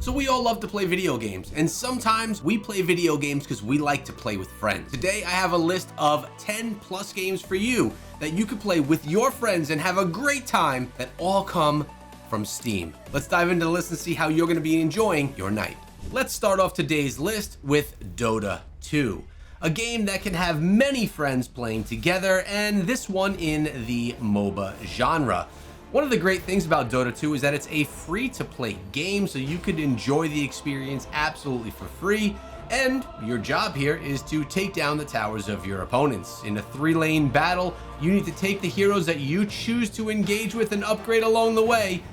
So we all love to play video games, and sometimes we play video games because we like to play with friends. Today I have a list of 10 plus games for you that you can play with your friends and have a great time that all come from Steam. Let's dive into the list and see how you're going to be enjoying your night. Let's start off today's list with Dota 2, a game that can have many friends playing together, and this one in the MOBA genre. One of the great things about Dota 2 is that it's a free-to-play game, so you could enjoy the experience absolutely for free, and your job here is to take down the towers of your opponents. In a 3-lane battle, you need to take the heroes that you choose to engage with and upgrade along the way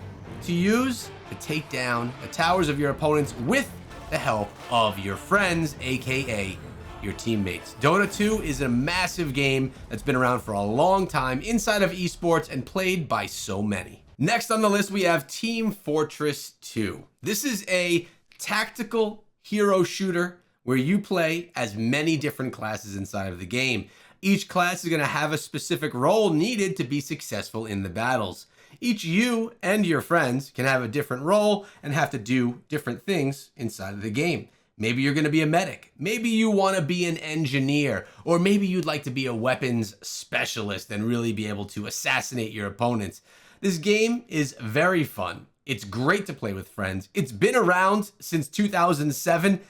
to use to take down the towers of your opponents with the help of your friends, aka your teammates. Dota 2 is a massive game that's been around for a long time inside of esports and played by so many. Next on the list, we have Team Fortress 2. This is a tactical hero shooter where you play as many different classes inside of the game. Each class is going to have a specific role needed to be successful in the battles. Each you and your friends can have a different role and have to do different things inside of the game. Maybe you're going to be a medic. Maybe you want to be an engineer, or maybe you'd like to be a weapons specialist and really be able to assassinate your opponents. This game is very fun. It's great to play with friends. It's been around since 2007,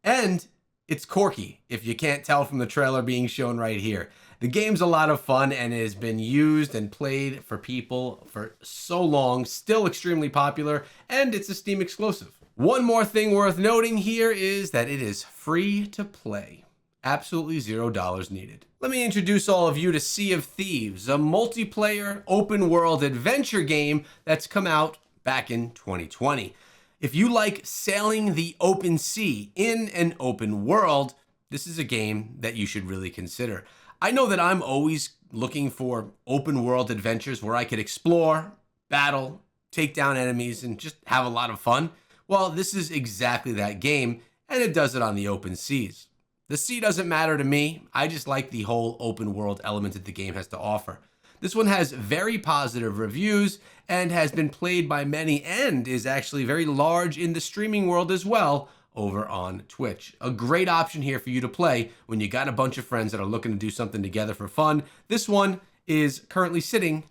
and it's quirky, if you can't tell from the trailer being shown right here. The game's a lot of fun and has been used and played for people for so long, still extremely popular, and it's a Steam exclusive. One more thing worth noting here is that it is free to play. Absolutely $0 needed. Let me introduce all of you to Sea of Thieves, a multiplayer open world adventure game that's come out back in 2020. If you like sailing the open sea in an open world, this is a game that you should really consider. I know that I'm always looking for open world adventures where I could explore, battle, take down enemies, and just have a lot of fun. Well, this is exactly that game, and it does it on the open seas. The sea doesn't matter to me. I just like the whole open world element that the game has to offer. This one has very positive reviews and has been played by many and is actually very large in the streaming world as well over on Twitch. A great option here for you to play when you got a bunch of friends that are looking to do something together for fun. This one is currently sitting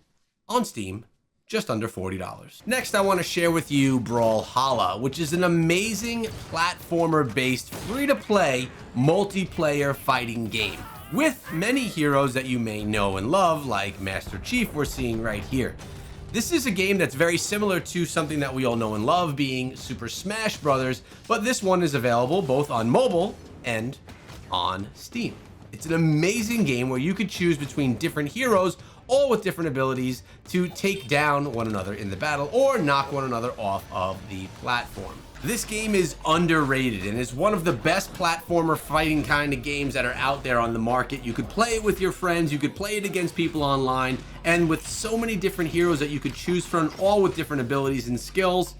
on Steam just under $40. Next, I want to share with you Brawlhalla, which is an amazing platformer-based, free-to-play, multiplayer fighting game with many heroes that you may know and love, like Master Chief we're seeing right here. This is a game that's very similar to something that we all know and love, being Super Smash Bros., but this one is available both on mobile and on Steam. It's an amazing game where you could choose between different heroes, all with different abilities, to take down one another in the battle or knock one another off of the platform. This game is underrated and is one of the best platformer fighting kind of games that are out there on the market. You could play it with your friends, you could play it against people online, and with so many different heroes that you could choose from, all with different abilities and skills,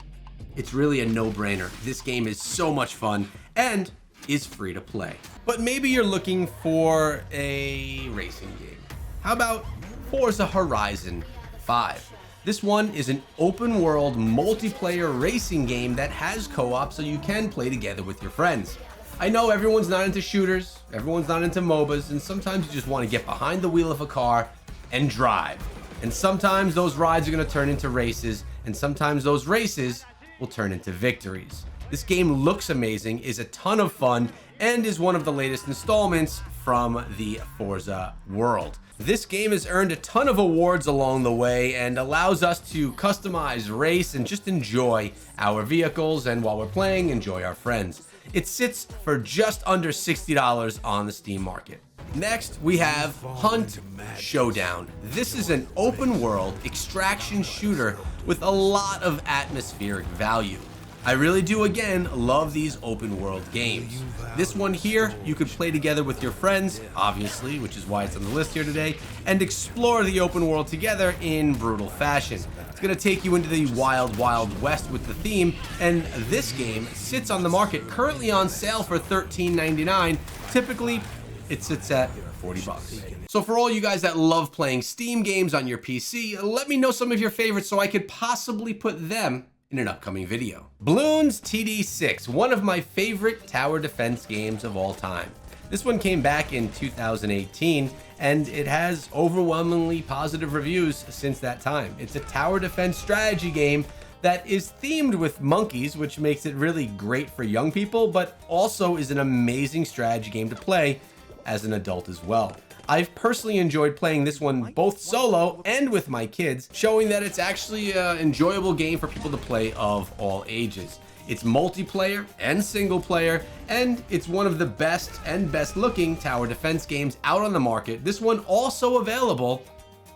it's really a no-brainer. This game is so much fun and is free to play. But maybe you're looking for a racing game. How about Forza Horizon 5? This one is an open world multiplayer racing game that has co-op, so you can play together with your friends. I know everyone's not into shooters, everyone's not into MOBAs, and sometimes you just want to get behind the wheel of a car and drive. And sometimes those rides are going to turn into races, and sometimes those races will turn into victories. This game looks amazing, is a ton of fun, and is one of the latest installments from the Forza world. This game has earned a ton of awards along the way and allows us to customize, race, and just enjoy our vehicles, and while we're playing, enjoy our friends. It sits for just under $60 on the Steam market. Next, we have Hunt Showdown. This is an open world extraction shooter with a lot of atmospheric value. I really do, again, love these open world games. This one here, you could play together with your friends, obviously, which is why it's on the list here today, and explore the open world together in brutal fashion. It's going to take you into the wild, wild west with the theme, and this game sits on the market currently on sale for $13.99. Typically, it sits at $40. So for all you guys that love playing Steam games on your PC, let me know some of your favorites so I could possibly put them in an upcoming video. Bloons TD6, one of my favorite tower defense games of all time. This one came back in 2018, and it has overwhelmingly positive reviews since that time. It's a tower defense strategy game that is themed with monkeys, which makes it really great for young people, but also is an amazing strategy game to play as an adult as well. I've personally enjoyed playing this one both solo and with my kids, showing that it's actually an enjoyable game for people to play of all ages. It's multiplayer and single player, and it's one of the best and best looking tower defense games out on the market. This one also available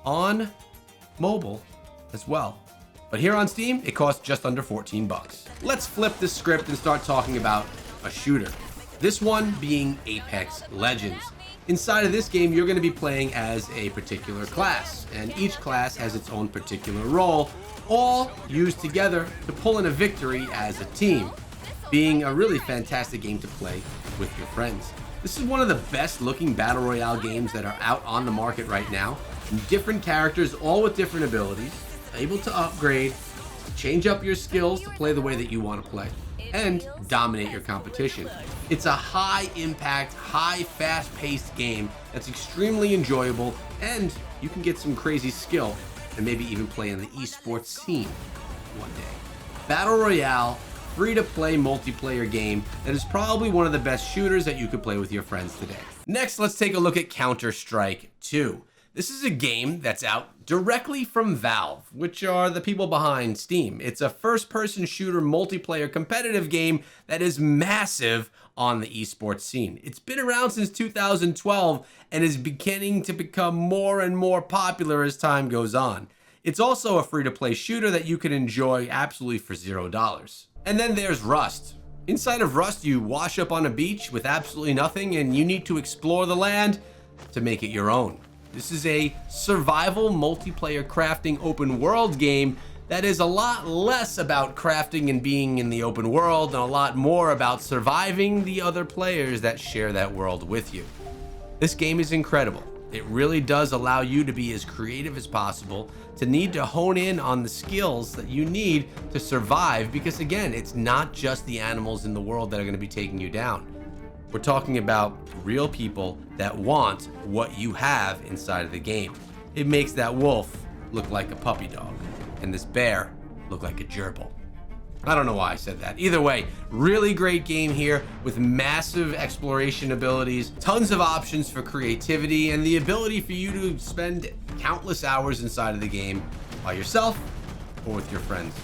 on mobile as well. But here on Steam, it costs just under 14 bucks. Let's flip the script and start talking about a shooter. This one being Apex Legends. Inside of this game, you're going to be playing as a particular class, and each class has its own particular role, all used together to pull in a victory as a team, being a really fantastic game to play with your friends. This is one of the best looking battle royale games that are out on the market right now. Different characters, all with different abilities, able to upgrade, change up your skills to play the way that you want to play, and dominate your competition. It's a high impact, high fast paced game that's extremely enjoyable, and you can get some crazy skill and maybe even play in the esports scene one day. Battle Royale, free to play multiplayer game that is probably one of the best shooters that you could play with your friends today. Next, let's take a look at Counter-Strike 2. This is a game that's out directly from Valve, which are the people behind Steam. It's a first-person shooter multiplayer competitive game that is massive on the esports scene. It's been around since 2012 and is beginning to become more and more popular as time goes on. It's also a free-to-play shooter that you can enjoy absolutely for $0. And then there's Rust. Inside of Rust, you wash up on a beach with absolutely nothing, and you need to explore the land to make it your own. This is a survival multiplayer crafting open world game that is a lot less about crafting and being in the open world and a lot more about surviving the other players that share that world with you. This game is incredible. It really does allow you to be as creative as possible, to need to hone in on the skills that you need to survive, because again, it's not just the animals in the world that are going to be taking you down. We're talking about real people that want what you have inside of the game. It makes that wolf look like a puppy dog, and this bear look like a gerbil. I don't know why I said that. Either way, really great game here with massive exploration abilities, tons of options for creativity, and the ability for you to spend countless hours inside of the game by yourself or with your friends.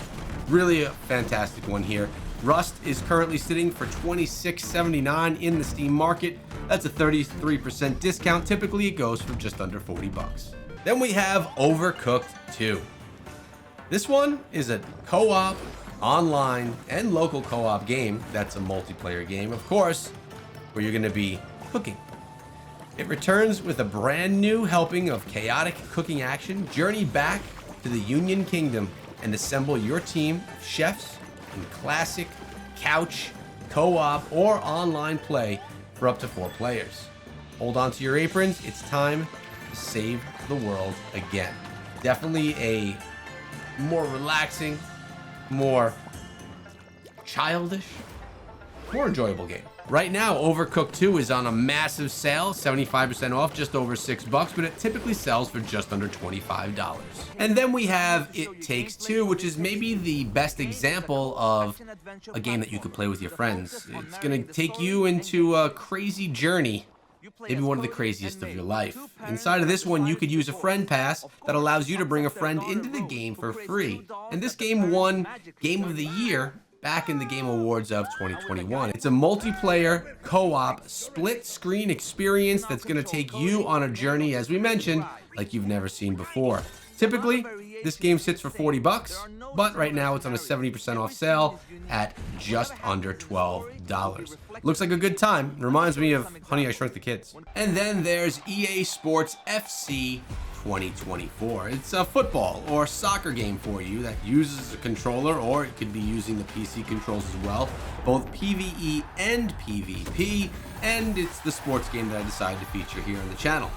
Really a fantastic one here. Rust is currently sitting for $26.79 in the Steam market. That's a 33% discount. Typically it goes for just under 40 bucks. Then we have Overcooked II. This one is a co-op, online, and local co-op game that's a multiplayer game, of course, where you're going to be cooking. It returns with a brand new helping of chaotic cooking action. Journey back to the Union Kingdom and assemble your team of chefs in classic, couch, co-op, or online play for up to 4 players. Hold on to your aprons. It's time to save the world again. Definitely a more relaxing, more childish, more enjoyable game. Right now, Overcooked II is on a massive sale, 75% off, just over $6, but it typically sells for just under $25. And then we have It Takes Two, which is maybe the best example of a game that you could play with your friends. It's gonna take you into a crazy journey, maybe one of the craziest of your life. Inside of this one, you could use a friend pass that allows you to bring a friend into the game for free. And this game won Game of the Year back in the Game Awards of 2021. It's a multiplayer, co-op, split-screen experience that's going to take you on a journey, as we mentioned, like you've never seen before. Typically, this game sits for 40 bucks, but right now it's on a 70% off sale at just under $12. Looks like a good time. Reminds me of Honey, I Shrunk the Kids. And then there's EA Sports FC 2024. It's a football or soccer game for you that uses a controller, or it could be using the PC controls as well, both PvE and PvP, and it's the sports game that I decided to feature here on the channel.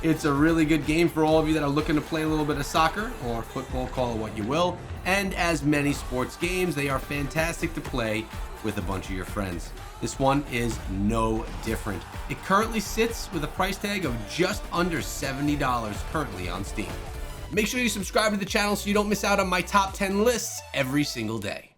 It's a really good game for all of you that are looking to play a little bit of soccer or football, call it what you will. And as many sports games, they are fantastic to play with a bunch of your friends. This one is no different. It currently sits with a price tag of just under $70 currently on Steam. Make sure you subscribe to the channel so you don't miss out on my top 10 lists every single day.